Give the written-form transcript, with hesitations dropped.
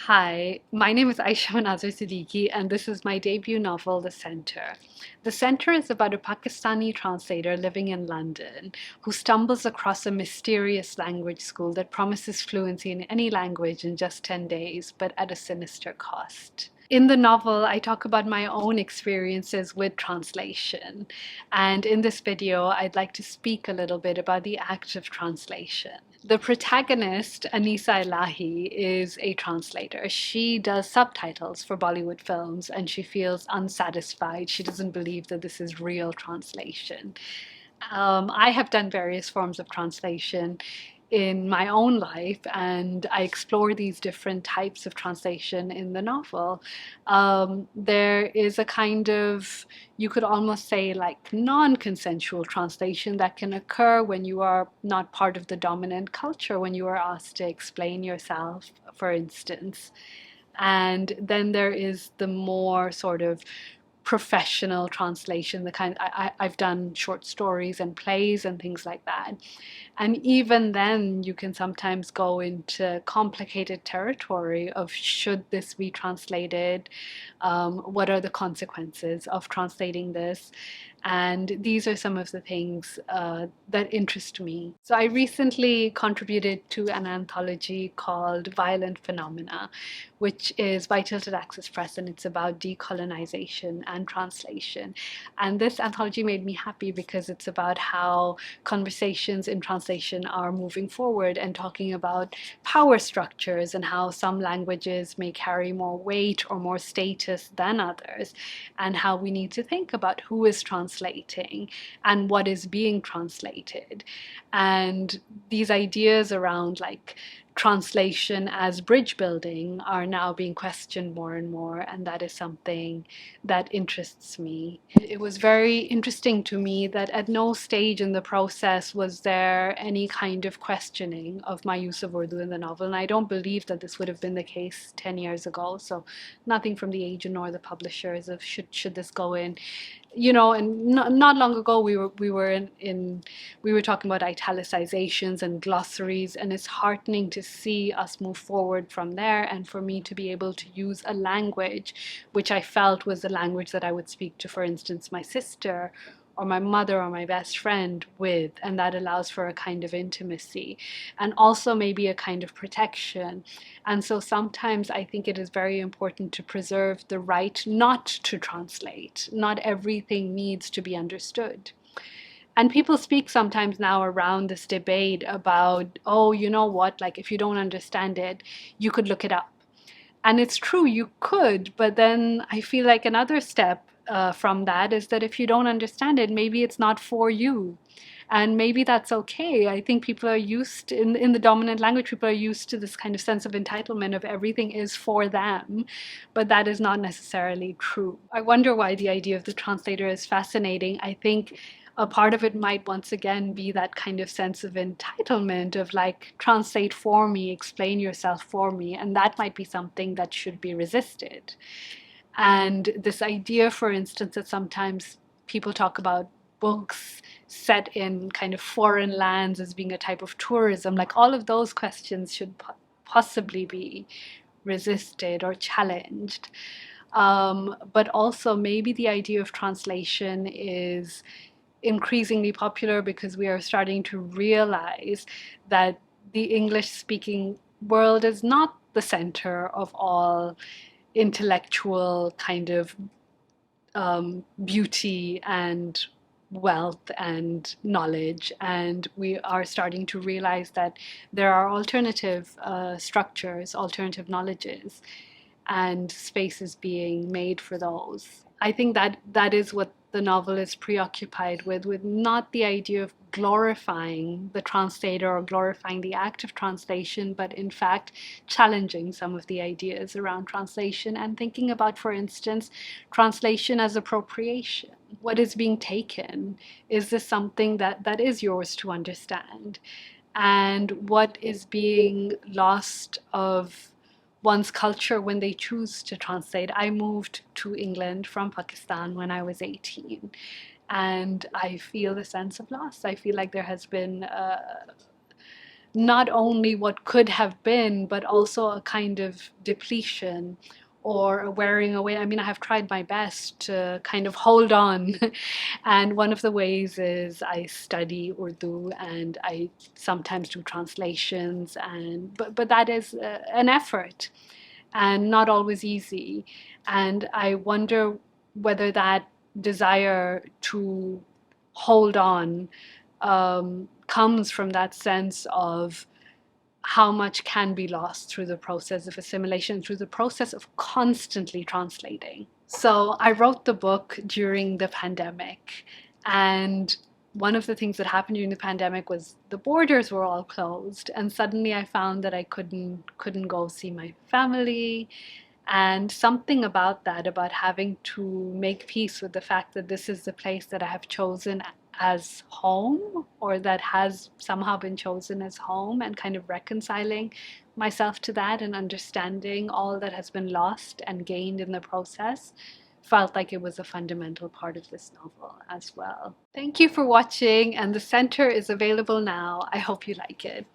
Hi, my name is Ayesha Manazir Siddiqi, and this is my debut novel, The Center. The Center is about a Pakistani translator living in London who stumbles across a mysterious language school that promises fluency in any language in just 10 days, but at a sinister cost. In the novel, I talk about my own experiences with translation. And in this video, I'd like to speak a little bit about the act of translation. The protagonist, Anisa Ellahi, is a translator. She does subtitles for Bollywood films and she feels unsatisfied. She doesn't believe that this is real translation. I have done various forms of translation in my own life, and I explore these different types of translation in the novel. There is a kind of, you could almost say, like non-consensual translation that can occur when you are not part of the dominant culture, when you are asked to explain yourself, for instance. And then there is the more sort of professional translation, the kind I've done short stories and plays and things like that. And even then, you can sometimes go into complicated territory of should this be translated? What are the consequences of translating this? And these are some of the things that interest me. So I recently contributed to an anthology called Violent Phenomena, which is by Tilted Access Press, and it's about decolonization and translation. And this anthology made me happy because it's about how conversations in translation are moving forward and talking about power structures and how some languages may carry more weight or more status than others, and how we need to think about who is translating and what is being translated. And these ideas around like translation as bridge building are now being questioned more and more, and that is something that interests me. It was very interesting to me that at no stage in the process was there any kind of questioning of my use of Urdu in the novel, and I don't believe that this would have been the case 10 years ago. So nothing from the agent nor the publishers of should this go in, and not long ago we were talking about italicizations and glossaries, and it's heartening to see us move forward from there, and for me to be able to use a language which I felt was the language that I would speak to, for instance, my sister or my mother or my best friend with, and that allows for a kind of intimacy and also maybe a kind of protection. And so sometimes I think it is very important to preserve the right not to translate. Not everything needs to be understood. And people speak sometimes now around this debate about, oh, you know what, like if you don't understand it, you could look it up. And it's true, you could, but then I feel like another step from that is that if you don't understand it, maybe it's not for you. And maybe that's okay. I think people are used, in the dominant language, people are used to this kind of sense of entitlement of everything is for them, but that is not necessarily true. I wonder why the idea of the translator is fascinating. I think a part of it might once again be that kind of sense of entitlement of like, translate for me, explain yourself for me, and that might be something that should be resisted. And this idea, for instance, that sometimes people talk about books set in kind of foreign lands as being a type of tourism, like all of those questions should possibly be resisted or challenged. But also, maybe the idea of translation is increasingly popular because we are starting to realize that the English speaking world is not the center of all intellectual kind of beauty and wealth and knowledge. And we are starting to realize that there are alternative structures, alternative knowledges, and spaces being made for those. I think that that is what the novel is preoccupied with not the idea of glorifying the translator or glorifying the act of translation, but in fact challenging some of the ideas around translation and thinking about, for instance, translation as appropriation. What is being taken? Is this something that is yours to understand? And what is being lost of one's culture when they choose to translate? I moved to England from Pakistan when I was 18, and I feel a sense of loss. I feel like there has been not only what could have been, but also a kind of depletion or a wearing away. I mean, I have tried my best to kind of hold on. And one of the ways is I study Urdu and I sometimes do translations, and but that is an effort and not always easy. And I wonder whether that desire to hold on comes from that sense of how much can be lost through the process of assimilation, through the process of constantly translating. So I wrote the book during the pandemic, and one of the things that happened during the pandemic was the borders were all closed, and suddenly I found that I couldn't go see my family. And something about that, about having to make peace with the fact that this is the place that I have chosen as home, or that has somehow been chosen as home, and kind of reconciling myself to that and understanding all that has been lost and gained in the process, felt like it was a fundamental part of this novel as well. Thank you for watching, and the center is available now. I hope you like it.